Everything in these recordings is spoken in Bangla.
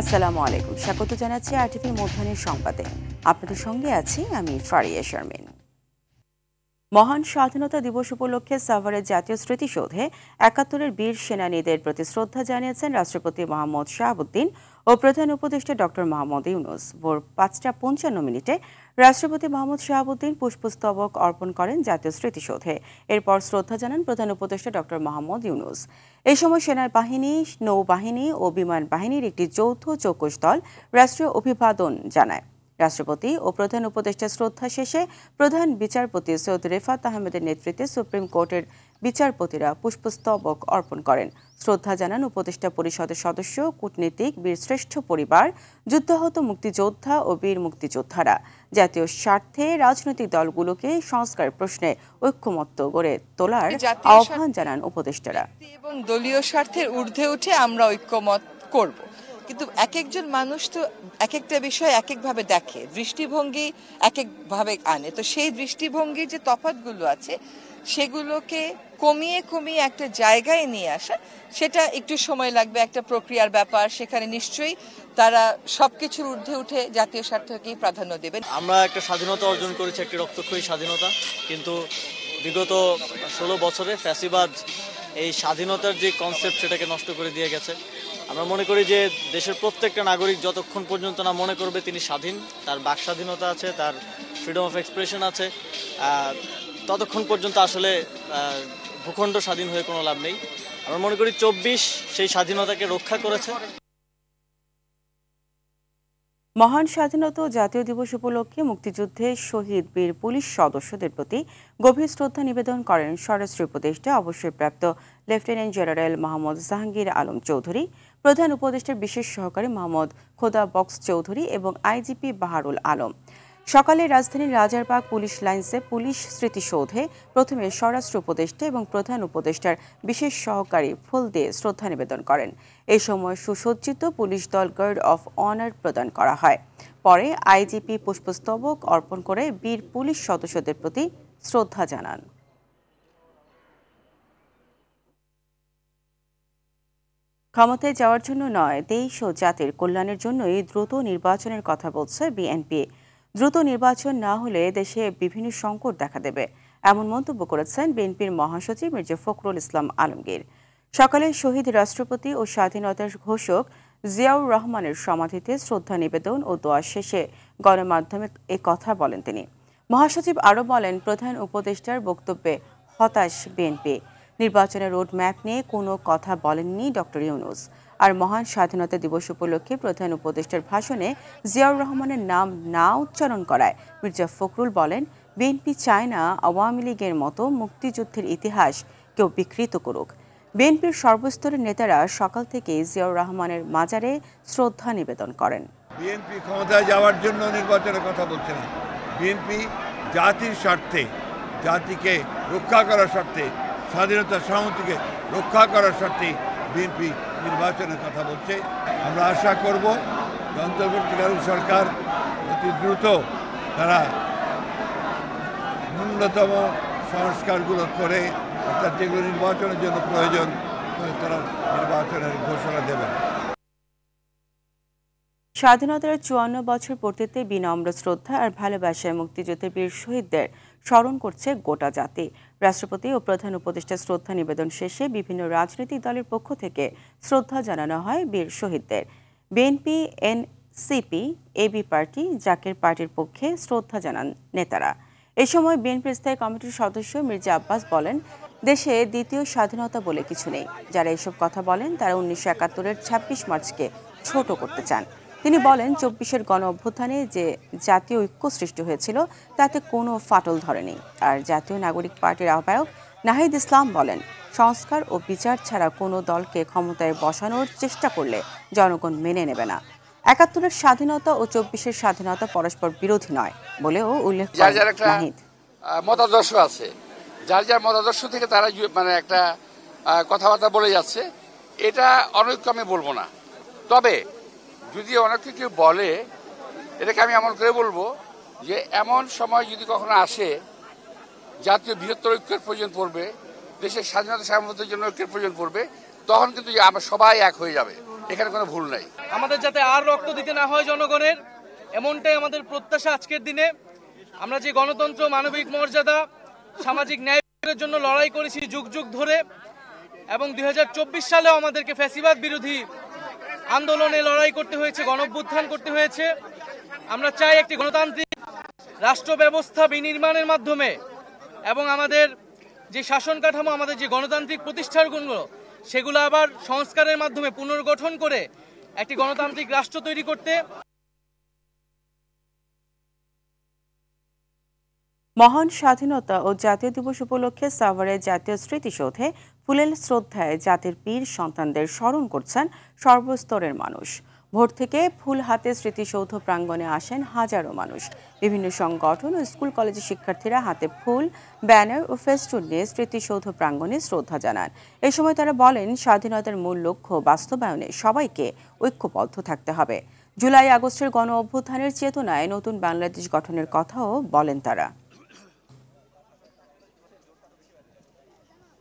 আসসালামু আলাইকুম, স্বাগত জানাচ্ছি আরটিভি মধ্যাহ্নের সংবাদে। আপনাদের সঙ্গে আছি আমি ফারিয়া শারমিন। মহান স্বাধীনতা দিবস উপলক্ষে সাভারের জাতীয় স্মৃতিসৌধে ৭১-এর বীর সেনানীদের প্রতি শ্রদ্ধা জানিয়েছেন রাষ্ট্রপতি মোহাম্মদ শাহাবুদ্দিন ও প্রধান উপদেষ্টা ডক্টর মোহাম্মদ ইউনূস। ভোর ৫টা ৫৫ রাষ্ট্রপতি মোহাম্মদ শাহাবুদ্দিন পুষ্পস্তবক অর্পণ করেন জাতীয় স্মৃতিসৌধে। এরপর শ্রদ্ধা জানান প্রধান উপদেষ্টা ডক্টর মোহাম্মদ ইউনূস। এই সময় সেনাবাহিনী, নৌবাহিনী ও বিমান বাহিনীর একটি যৌথ চৌকস দল রাষ্ট্রীয় অভিবাদন জানায়। রাষ্ট্রপতি ও প্রধান উপদেষ্টা শ্রদ্ধা শেষে প্রধান বিচারপতি সৈয়দ রেফাত আহমেদের নেতৃত্বে সুপ্রিম কোর্টের বিচারপতিরা পুষ্পস্তবক অর্পণ করেন। শ্রদ্ধা জানান উপদেষ্টা পরিষদের সদস্য, কূটনীতিক, বীরশ্রেষ্ঠ পরিবার, যুদ্ধাহত মুক্তিযোদ্ধা ও বীর মুক্তিযোদ্ধারা। জাতীয় স্বার্থে রাজনৈতিক দলগুলোকে সংস্কার প্রশ্নে ঐক্যমত্য গড়ে তোলার আহ্বান জানান উপদেষ্টারা। এবং দলীয় স্বার্থের ঊর্ধ্বে উঠে আমরা ঐক্যমত করব, কিন্তু এক একজন মানুষ তো এক একটা বিষয় এক একভাবে দেখে, দৃষ্টিভঙ্গি এক একভাবে আনে। তো সেই দৃষ্টিভঙ্গির যে তফাৎগুলো আছে সেগুলোকে কমিয়ে কমিয়ে একটা জায়গায় নিয়ে আসা, সেটা একটু সময় লাগবে, একটা প্রক্রিয়ার ব্যাপার। সেখানে নিশ্চয়ই তারা সবকিছুর ঊর্ধ্বে উঠে জাতীয় স্বার্থকেই প্রাধান্য দেবেন। আমরা একটা স্বাধীনতা অর্জন করেছি, একটি রক্তক্ষয়ী স্বাধীনতা, কিন্তু বিগত 16 বছরে ফ্যাসিবাদ এই স্বাধীনতার যে কনসেপ্ট সেটাকে নষ্ট করে দিয়ে গেছে। আমরা মনে করি যে দেশের প্রত্যেকটা নাগরিক যতক্ষণ পর্যন্ত না মনে করবে তিনি স্বাধীন, তার বাক স্বাধীনতা আছে, তার ফ্রিডম অফ এক্সপ্রেশন আছে, ততক্ষণ পর্যন্ত আসলে ভূখণ্ড স্বাধীন হয়ে কোনো লাভ নেই। আমরা মনে করি 24 সেই স্বাধীনতাকে রক্ষা করেছে। মহান স্বাধীনতা জাতীয় দিবস উপলক্ষে মুক্তিযুদ্ধে শহীদ বীর পুলিশ সদস্যদের প্রতি গভীর শ্রদ্ধা নিবেদন করেন স্বরাষ্ট্র উপদেষ্টা অবসরপ্রাপ্ত লেফটেন্যান্ট জেনারেল মোহাম্মদ জাহাঙ্গীর আলম চৌধুরী, প্রধান উপদেষ্টার বিশেষ সহকারী মোহাম্মদ খোদা বক্স চৌধুরী এবং আইজিপি বাহারুল আলম। সকালে রাজধানীর রাজারবাগ পুলিশ লাইন্সে পুলিশ স্মৃতিসৌধে প্রথমে স্বরাষ্ট্র উপদেষ্টা এবং প্রধান উপদেষ্টার বিশেষ সহকারী ফুল দিয়ে শ্রদ্ধা নিবেদন করেন। এই সময় সুসজ্জিত পুলিশ দল গার্ড অফ অনার প্রদান করা হয়। পরে আইজিপি পুষ্পস্তবক অর্পণ করে বীর পুলিশ সদস্যদের প্রতি শ্রদ্ধা জানান। ক্ষমতায় যাওয়ার জন্য নয়, দেশ ও জাতির কল্যাণের জন্যই দ্রুত নির্বাচনের কথা বলছে বিএনপি। দ্রুত নির্বাচন না হলে দেশে বিভিন্ন সংকট দেখা দেবে, এমন মন্তব্য করেছেন বিএনপির মহাসচিব মির্জা ফখরুল ইসলাম আলমগীর। সকালে শহীদ রাষ্ট্রপতি ও স্বাধীনতার ঘোষক জিয়াউর রহমানের সমাধিতে শ্রদ্ধা নিবেদন ও দোয়া শেষে গণমাধ্যমে এ কথা বলেন তিনি। মহাসচিব আরও বলেন, প্রধান উপদেষ্টার বক্তব্যে হতাশ বিএনপি। নির্বাচনের রোডম্যাপ নিয়ে কোনো কথা বলেননি ডক্টর ইউনূস। আর মহান স্বাধীনতা দিবস উপলক্ষে প্রধান উপদেষ্টার ভাষণে জিয়াউর রহমানের নাম না উচ্চারণ করায় মির্জা ফখরুল বলেন, বিএনপি চায় না আওয়ামী লীগের মতো মুক্তিযুদ্ধের ইতিহাস কেউ বিকৃত করুক। বিএনপির সর্বস্তরের নেতারা সকাল থেকে জিয়াউর রহমানের মাজারে শ্রদ্ধা নিবেদন করেন। বিএনপি ক্ষমতায় যাওয়ার জন্য নির্বাচনের কথা বলছে না, বিএনপি জাতির স্বার্থে, জাতিকে রক্ষা করার স্বার্থে, স্বাধীনতা সামগ্রীকে রক্ষা করার স্বার্থে বিএনপি নির্বাচনের কথা বলছে। আমরা আশা করব অন্তর্বর্তীকালীন সরকার অতি দ্রুত তারা ন্যূনতম সংস্কারগুলো করে, অর্থাৎ যেগুলো নির্বাচনের জন্য প্রয়োজন তারা নির্বাচনের ঘোষণা দেবেন। স্বাধীনতার 54 বছর পূর্তিতে বিনম্র শ্রদ্ধা আর ভালোবাসায় মুক্তিযুদ্ধের বীর শহীদদের স্মরণ করছে গোটা জাতি। রাষ্ট্রপতি ও প্রধান উপদেষ্টা শ্রদ্ধা নিবেদন শেষে বিভিন্ন রাজনৈতিক দলের পক্ষ থেকে শ্রদ্ধা জানানো হয় বীর শহীদদের। বিএনপি, এনসিপি, এবি পার্টি, জাকের পার্টির পক্ষে শ্রদ্ধা জানান নেতারা। এ সময় বিএনপির স্থায়ী কমিটির সদস্য মির্জা আব্বাস বলেন, দেশে দ্বিতীয় স্বাধীনতা বলে কিছু নেই। যারা এসব কথা বলেন তারা 1971-এর 26 মার্চকে ছোট করতে চান। তিনি বলেন, 24-এর গণ অভ্যুত্থানে যে জাতীয় ঐক্য সৃষ্টি হয়েছিল তাতে কোনো ফাটল ধরেনি। আর জাতীয় নাগরিক পার্টির আহ্বায়ক নাহিদ ইসলাম বলেন, সংস্কার ও বিচার ছাড়া কোনো দলকে ক্ষমতায় বসানোর চেষ্টা করলে জনগণ মেনে নেবে না। 71-এর স্বাধীনতা ও 24-এর স্বাধীনতা পরস্পর বিরোধী নয় বলেও উল্লেখ করেন নাহিদ। মতাদর্শ আছে, যার যার মতাদর্শ থেকে তারা মানে একটা কথাবার্তা বলে যাচ্ছে, এটা অনৈক্য আমি বলবো না। তবে যদি অনেক কেউ বলে, এটাকে আমি এমন করে বলবো যে এমন সময় যদি কখনো আসে জাতীয় বৃহত্তর ঐক্যের প্রয়োজন পড়বে, দেশের স্বাধীনতা সার্বভৌমত্বের জন্য ঐক্যের প্রয়োজন পড়বে, তখন কিন্তু আমরা সবাই এক হয়ে যাবে। এখানে কোনো ভুল নাই। আমাদের যাতে আর রক্ত দিতে না হয় জনগণের, এমনটাই আমাদের প্রত্যাশা। আজকের দিনে আমরা যে গণতন্ত্র, মানবিক মর্যাদা, সামাজিক ন্যায়ের জন্য লড়াই করেছি যুগ যুগ ধরে, এবং 2024 সালেও আমাদেরকে ফ্যাসিবাদ বিরোধী আন্দোলনে লড়াই করতে হয়েছে, গণঅভ্যুত্থান করতে হয়েছে। আমরা চাই একটি গণতান্ত্রিক রাষ্ট্র ব্যবস্থা বিনির্মাণের মাধ্যমে এবং আমাদের যে শাসন কাঠামো, আমাদের যে গণতান্ত্রিক প্রতিষ্ঠানগুলো, সেগুলো আবার সংস্কারের মাধ্যমে পুনর্গঠন করে একটি গণতান্ত্রিক রাষ্ট্র তৈরি করতে। মহান স্বাধীনতা ও জাতীয় দিবস উপলক্ষে সাভারের জাতীয় স্মৃতিসৌধে ফুলেল শ্রদ্ধায় জাতির বীর সন্তানদের স্মরণ করছেন সর্বস্তরের মানুষ। ভোর থেকে ফুল হাতে স্মৃতিসৌধ প্রাঙ্গণে আসেন হাজারো মানুষ। বিভিন্ন সংগঠন ও স্কুল কলেজের শিক্ষার্থীরা হাতে ফুল, ব্যানার ও ফেস্টুন নিয়ে স্মৃতিসৌধ প্রাঙ্গণে শ্রদ্ধা জানান। এ সময় তারা বলেন, স্বাধীনতার মূল লক্ষ্য বাস্তবায়নে সবাইকে ঐক্যবদ্ধ থাকতে হবে। জুলাই আগস্টের গণ অভ্যুত্থানের চেতনায় নতুন বাংলাদেশ গঠনের কথাও বলেন তারা।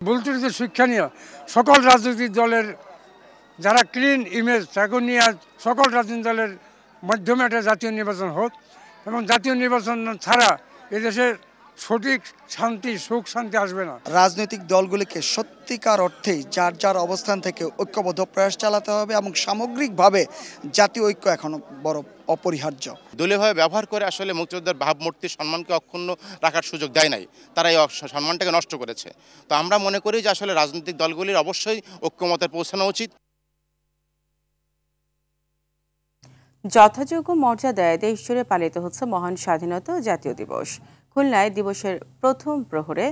বলতে শিক্ষণীয় সকল রাজনৈতিক দলের যারা ক্লিন ইমেজ তাকে নিয়ে সকল রাজনৈতিক দলের মাধ্যমে একটা জাতীয় নির্বাচন হোক, এবং জাতীয় নির্বাচন ছাড়া এদেশের সঠিক শান্তি, সুখ শান্তি আসবে না। রাজনৈতিক দলগুলিকে সত্যিকার অর্থেই যার যার অবস্থান থেকে ঐক্যবদ্ধ প্রয়াস চালাতে হবে, এবং সামগ্রিকভাবে জাতীয় ঐক্য এখনো বড় অপরিহার্য। দলীয়ভাবে ব্যবহার করে আসলে মুক্তিযোদ্ধার ভাবমূর্তির সম্মানকে অক্ষুণ্ণ রাখার সুযোগ দেয় নাই, তারা এই সম্মানটাকে নষ্ট করেছে। তো আমরা মনে করি যে আসলে রাজনৈতিক দলগুলির অবশ্যই ঐক্যমতে পৌঁছানো উচিত। যথাযোগ্য মর্যাদায় দেশজুড়ে পালিত হচ্ছে মহান স্বাধীনতা ও জাতীয় দিবস। খুলনায় দিবসের প্রথম প্রহরে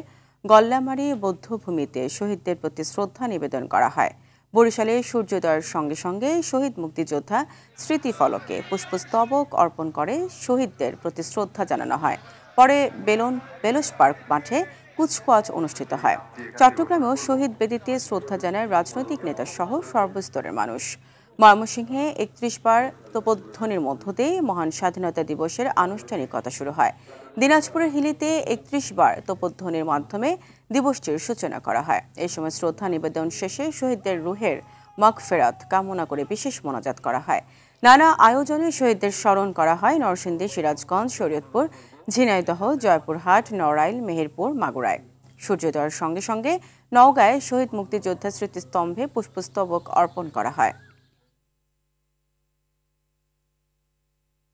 গল্লামারী বৌদ্ধভূমিতে শহীদদের প্রতি শ্রদ্ধা নিবেদন করা হয়। বরিশালে সূর্যোদয়ের সঙ্গে সঙ্গে শহীদ মুক্তিযোদ্ধা স্মৃতিফলকে পুষ্পস্তবক অর্পণ করে শহীদদের প্রতি শ্রদ্ধা জানানো হয়। পরে বেলস পার্ক মাঠে কুচকাওয়াজ অনুষ্ঠিত হয়। চট্টগ্রামেও শহীদ বেদিতে শ্রদ্ধা জানায় রাজনৈতিক নেতা সহ সর্বস্তরের মানুষ। ময়মনসিংহে 31 বার তোপধ্বনির মধ্য দিয়ে মহান স্বাধীনতা দিবসের আনুষ্ঠানিকতা শুরু হয়। দিনাজপুরের হিলিতে 31 বার তোপধ্বনির মাধ্যমে দিবসটির সূচনা করা হয়। এই সময় শ্রদ্ধা নিবেদন শেষে শহীদদের রুহের মাগফিরাত কামনা করে বিশেষ মোনাজাত করা হয়। নানা আয়োজনে শহীদদের স্মরণ করা হয় নরসিংদী, সিরাজগঞ্জ, শরীয়তপুর, ঝিনাইদহ, জয়পুরহাট, নড়াইল, মেহেরপুর, মাগুরায়। সূর্যোদয়ের সঙ্গে সঙ্গে নওগাঁয় শহীদ মুক্তিযোদ্ধা স্মৃতিস্তম্ভে পুষ্পস্তবক অর্পণ করা হয়।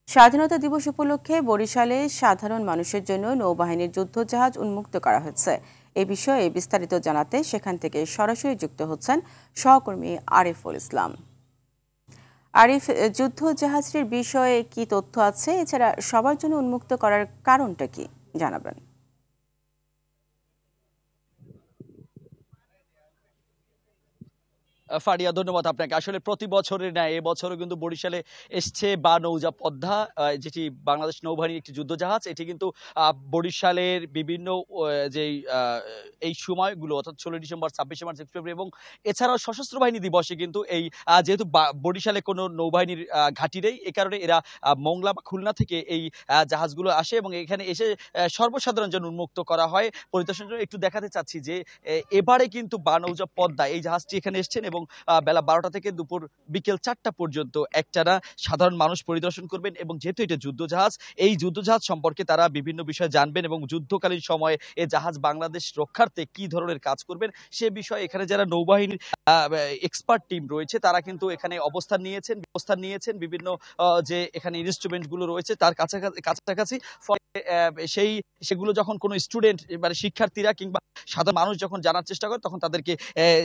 স্বাধীনতা দিবস উপলক্ষে বরিশালে সাধারণ মানুষের জন্য নৌবাহিনীর যুদ্ধজাহাজ উন্মুক্ত করা হয়েছে। এ বিষয়ে বিস্তারিত জানাতে সেখান থেকে সরাসরি যুক্ত হচ্ছেন সহকর্মী আরিফুল ইসলাম। আরিফ, যুদ্ধজাহাজটির বিষয়ে কি তথ্য আছে? এছাড়া সবার জন্য উন্মুক্ত করার কারণটা কি জানাবেন? ফারিয়া, ধন্যবাদ আপনাকে। আসলে প্রতি বছরের ন্যায় এবছরও কিন্তু বরিশালে এসছে বা নৌজা পদ্মা, যেটি বাংলাদেশ নৌবাহিনীর একটি যুদ্ধজাহাজ। এটি কিন্তু বরিশালের বিভিন্ন যেই এই সময়গুলো অর্থাৎ 16 ডিসেম্বর, 26 মার্চ, 1 ফেব্রুয়ারি এবং এছাড়াও সশস্ত্র বাহিনী দিবসে কিন্তু এই যেহেতু বরিশালে কোনো নৌবাহিনীর ঘাঁটি নেই, এ কারণে এরা মংলা বা খুলনা থেকে এই জাহাজগুলো আসে এবং এখানে এসে সর্বসাধারণ জন্য উন্মুক্ত করা হয় পরিদর্শনের জন্য। একটু দেখাতে চাচ্ছি যে এবারে কিন্তু বানৌজা পদ্মা এই জাহাজটি এখানে এসছেন এবং বেলা 12টা থেকে বিকেল 4টা পর্যন্ত একটানা সাধারণ মানুষ পরিদর্শন করবেন। এবং যেহেতু এটা যুদ্ধজাহাজ, এই যুদ্ধজাহাজ সম্পর্কে তারা বিভিন্ন বিষয় জানবেন এবং যুদ্ধকালীন সময়ে এই জাহাজ বাংলাদেশ রক্ষার্থে কি ধরনের কাজ করবেন সে বিষয়ে এখানে যারা নৌবাহিনীর এক্সপার্ট টিম রয়েছে তারা কিন্তু এখানে অবস্থান নিয়েছেন বিভিন্ন যে এখানে ইনস্ট্রুমেন্ট গুলো রয়েছে তার কাছাকাছি। সেগুলো যখন কোনো স্টুডেন্ট মানে শিক্ষার্থীরা কিংবা সাধারণ মানুষ যখন জানার চেষ্টা করে তখন তাদেরকে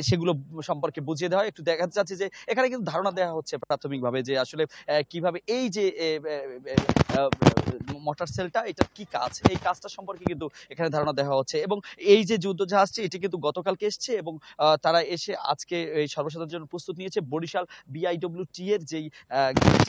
সেগুলো সম্পর্কে বুঝিয়ে দেওয়া হয়। একটু দেখাতে চাচ্ছি যে এখানে কিন্তু ধারণা দেওয়া হচ্ছে প্রাথমিকভাবে যে আসলে কিভাবে এই যে মোটর সেলটা এটা কি কাজ, এই কাজটা সম্পর্কে কিন্তু এখানে ধারণা দেওয়া হচ্ছে। এবং এই যে যুদ্ধ জাহাজটি এটি কিন্তু গতকালকে এসছে এবং তারা এসে আজকে এই সর্বসাধারণের জন্য প্রস্তুত নিয়েছে বরিশাল BIWT এর যেই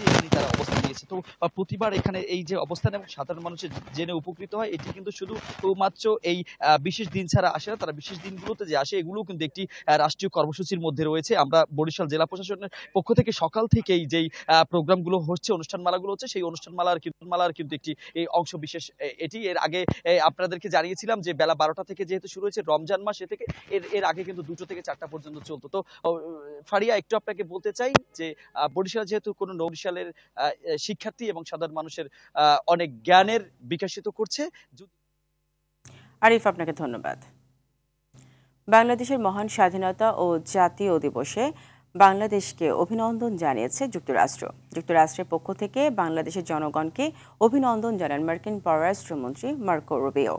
এখানে তারা অবস্থান নিয়েছে। তো প্রতিবার এখানে এই যে অবস্থান এবং সাধারণ মানুষের জেনে উপকৃত হয়, এটি কিন্তু শুধুমাত্র এই বিশেষ দিন ছাড়া আসে না, তারা বিশেষ দিনগুলোতে যে আসে এগুলো কিন্তু একটি রাষ্ট্রীয় কর্মসূচির মধ্যে রয়েছে। আমরা বরিশাল জেলা প্রশাসনের পক্ষ থেকে সকাল থেকেই যেই প্রোগ্রামগুলো হচ্ছে, অনুষ্ঠানমালাগুলো হচ্ছে, সেই অনুষ্ঠানমালার কিন্তু একটি এই অংশ বিশেষ এটি। এর আগে আপনাদেরকে জানিয়েছিলাম যে বেলা 12টা থেকে যেহেতু শুরু হয়েছে রমজান মাস, এর আগে কিন্তু 2টো থেকে 4টা পর্যন্ত চলতো। তো ফারিয়া, একটু আপনাকে বলতে চাই যে বরিশাল যেহেতু কোনো বরিশালের শিক্ষার্থী এবং সাধারণ মানুষের অনেক জ্ঞানের বিকশিত করছে। আরিফ, আপনাকে ধন্যবাদ। বাংলাদেশের মহান স্বাধীনতা ও জাতীয় দিবসে বাংলাদেশকে অভিনন্দন জানিয়েছে যুক্তরাষ্ট্র। যুক্তরাষ্ট্রের পক্ষ থেকে বাংলাদেশের জনগণকে অভিনন্দন জানান মার্কিন পররাষ্ট্রমন্ত্রী মার্কো রুবিও।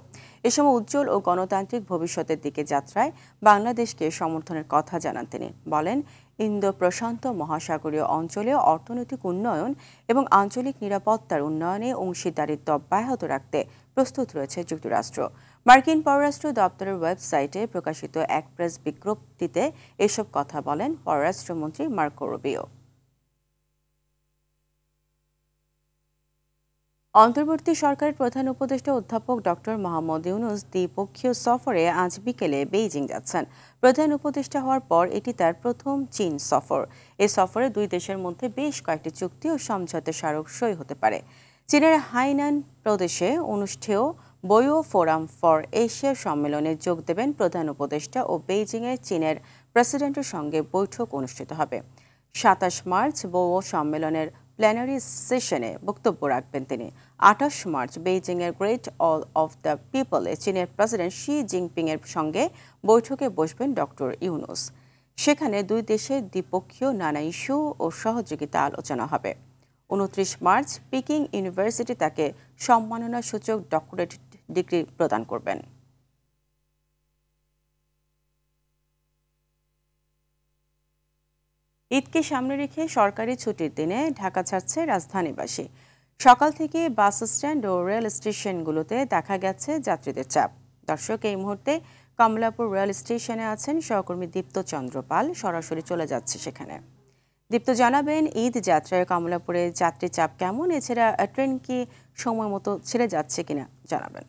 এ সময় উজ্জ্বল ও গণতান্ত্রিক ভবিষ্যতের দিকে যাত্রায় বাংলাদেশকে সমর্থনের কথা জানান তিনি। বলেন, ইন্দো প্রশান্ত মহাসাগরীয় অঞ্চলে অর্থনৈতিক উন্নয়ন এবং আঞ্চলিক নিরাপত্তার উন্নয়নে অংশীদারিত্ব অব্যাহত রাখতে প্রস্তুত রয়েছে যুক্তরাষ্ট্র। মার্কিন পররাষ্ট্র দপ্তরের ওয়েবসাইটে প্রকাশিত এক প্রেস বিজ্ঞপ্তিতে এসব কথা বলেন পররাষ্ট্রমন্ত্রী মার্কো রুবিও। অন্তর্বর্তী সরকারের প্রধান উপদেষ্টা অধ্যাপক ডক্টর মোহাম্মদ ইউনূস দ্বিপক্ষীয় সফরে আজ বিকেলে বেইজিং যাচ্ছেন। প্রধান উপদেষ্টা হওয়ার পর এটি তার প্রথম চীন সফর। এ সফরে দুই দেশের মধ্যে বেশ কয়েকটি চুক্তি ও সমঝোতা স্মারক সই হতে পারে। চীনের হাইনান প্রদেশে অনুষ্ঠেয় বোয়ো ফোরাম ফর এশিয়া সম্মেলনে যোগ দেবেন প্রধান উপদেষ্টা ও বেইজিংয়ে চীনের প্রেসিডেন্টের সঙ্গে বৈঠক অনুষ্ঠিত হবে। ২৭ মার্চ বোয়ো সম্মেলনের প্ল্যানারি সেশনে বক্তব্য রাখবেন তিনি। ২৮ মার্চ বেইজিংয়ের গ্রেট অল অফ দ্য পিপলে চীনের প্রেসিডেন্ট শি জিনপিংয়ের সঙ্গে বৈঠকে বসবেন ডক্টর ইউনূস। সেখানে দুই দেশের দ্বিপক্ষীয় নানা ইস্যু ও সহযোগিতা আলোচনা হবে। ২৯ মার্চ পিকিং ইউনিভার্সিটি তাকে সম্মাননাসূচক ডক্টরেট ডিগ্রি প্রদান করবেন। ঈদকে সামনে রেখে সরকারি ছুটির দিনে ঢাকা ছাড়ছে রাজধানীবাসী। সকাল থেকে বাস স্ট্যান্ড ও রেল স্টেশনগুলোতে দেখা গেছে যাত্রীদের চাপ। দর্শক, এই মুহূর্তে কমলাপুর রেল স্টেশনে আছেন সহকর্মী দীপ্ত চন্দ্র পাল, সরাসরি চলে যাচ্ছে সেখানে। দীপ্ত, জানাবেন ঈদ যাত্রায় কমলাপুরে যাত্রী চাপ কেমন, এছাড়া ট্রেন কি সময় মতো ছেড়ে যাচ্ছে কিনা জানাবেন।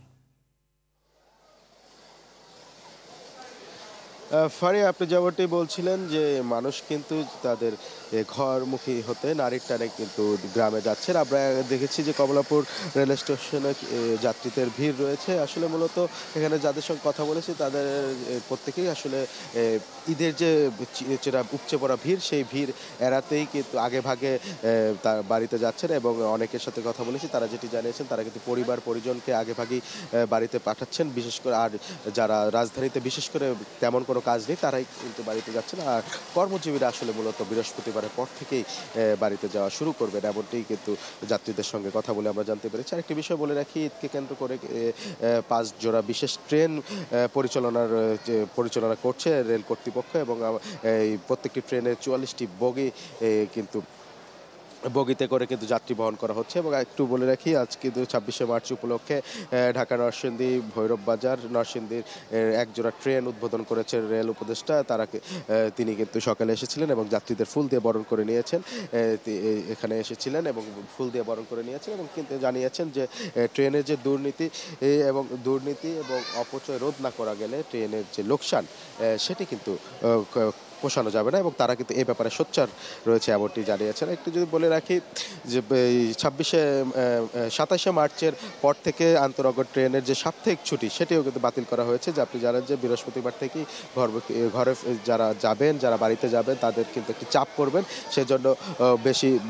ফারিয়া, আপনি যেমনটি বলছিলেন যে মানুষ কিন্তু তাদের ঘরমুখী হতে নারীর টানে কিন্তু গ্রামে যাচ্ছেন। আমরা দেখেছি যে কমলাপুর রেল স্টেশনে যাত্রীদের ভিড় রয়েছে। আসলে মূলত এখানে যাদের সঙ্গে কথা বলেছি তাদের প্রত্যেকেই আসলে ঈদের যে উপচে পড়া ভিড়, সেই ভিড় এড়াতেই কিন্তু আগে ভাগে তার বাড়িতে যাচ্ছেন। এবং অনেকের সাথে কথা বলেছি, তারা যেটি জানিয়েছেন তারা কিন্তু পরিবার পরিজনকে আগে ভাগেই বাড়িতে পাঠাচ্ছেন। বিশেষ করে আর যারা রাজধানীতে বিশেষ করে তেমন কোনো কাজ নেই তারাই কিন্তু বাড়িতে যাচ্ছেন। আর কর্মজীবীরা আসলে মূলত বৃহস্পতিবারের পর থেকেই বাড়িতে যাওয়া শুরু করবেন, এমনটাই কিন্তু যাত্রীদের সঙ্গে কথা বলে আমরা জানতে পেরেছি। আরেকটি বিষয় বলে রাখি, ঈদকে কেন্দ্র করে 5 জোড়া বিশেষ ট্রেন পরিচালনা করছে রেল কর্তৃপক্ষ এবং এই প্রত্যেকটি ট্রেনের 44টি বগিতে করে কিন্তু যাত্রী বহন করা হচ্ছে। এবং একটু বলে রাখি, আজ কিন্তু 26শে মার্চ উপলক্ষে ঢাকা নরসিংদী ভৈরব বাজার নরসিংদীর এক জোড়া ট্রেন উদ্বোধন করেছে রেল উপদেষ্টা। তিনি কিন্তু সকালে এসেছিলেন এবং যাত্রীদের ফুল দিয়ে বরণ করে নিয়েছেন। এখানে এসেছিলেন এবং ফুল দিয়ে বরণ করে নিয়েছেন এবং কিন্তু জানিয়েছেন যে ট্রেনের যে দুর্নীতি এবং অপচয় রোধ না করা গেলে ট্রেনের যে লোকসান সেটি কিন্তু পোষানো যাবে না এবং তারা কিন্তু এই ব্যাপারে সোচ্চার রয়েছে এমনটি জানিয়েছেন। একটু যদি বলে রাখি যে 27শে মার্চের পর থেকে আন্তনগর ট্রেনের যে সাপ্তাহিক ছুটি সেটিও কিন্তু বাতিল করা হয়েছে। যে আপনি জানেন যে বৃহস্পতিবার থেকেই ঘরে যারা বাড়িতে যাবেন তাদের কিন্তু একটি চাপ করবেন, সেজন্য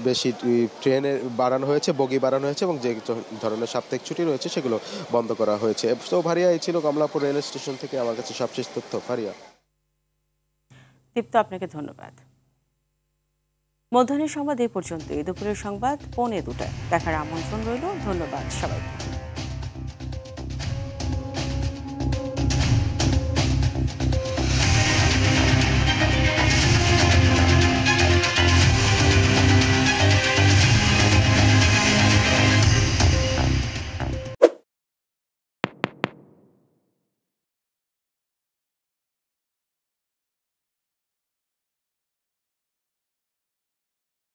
বেশি ট্রেনের বাড়ানো হয়েছে, বগি বাড়ানো হয়েছে এবং যে ধরনের সাপ্তাহিক ছুটি রয়েছে সেগুলো বন্ধ করা হয়েছে। তো ফারিয়া, এই ছিল কমলাপুর রেল স্টেশন থেকে আমার কাছে সবশেষ তথ্য। ফারিয়া। দীপ্ত, আপনাকে ধন্যবাদ। মধ্যাহ্নের সংবাদ এই পর্যন্তই। দুপুরের সংবাদ 1:45 দেখার আমন্ত্রণ রইল। ধন্যবাদ সবাইকে।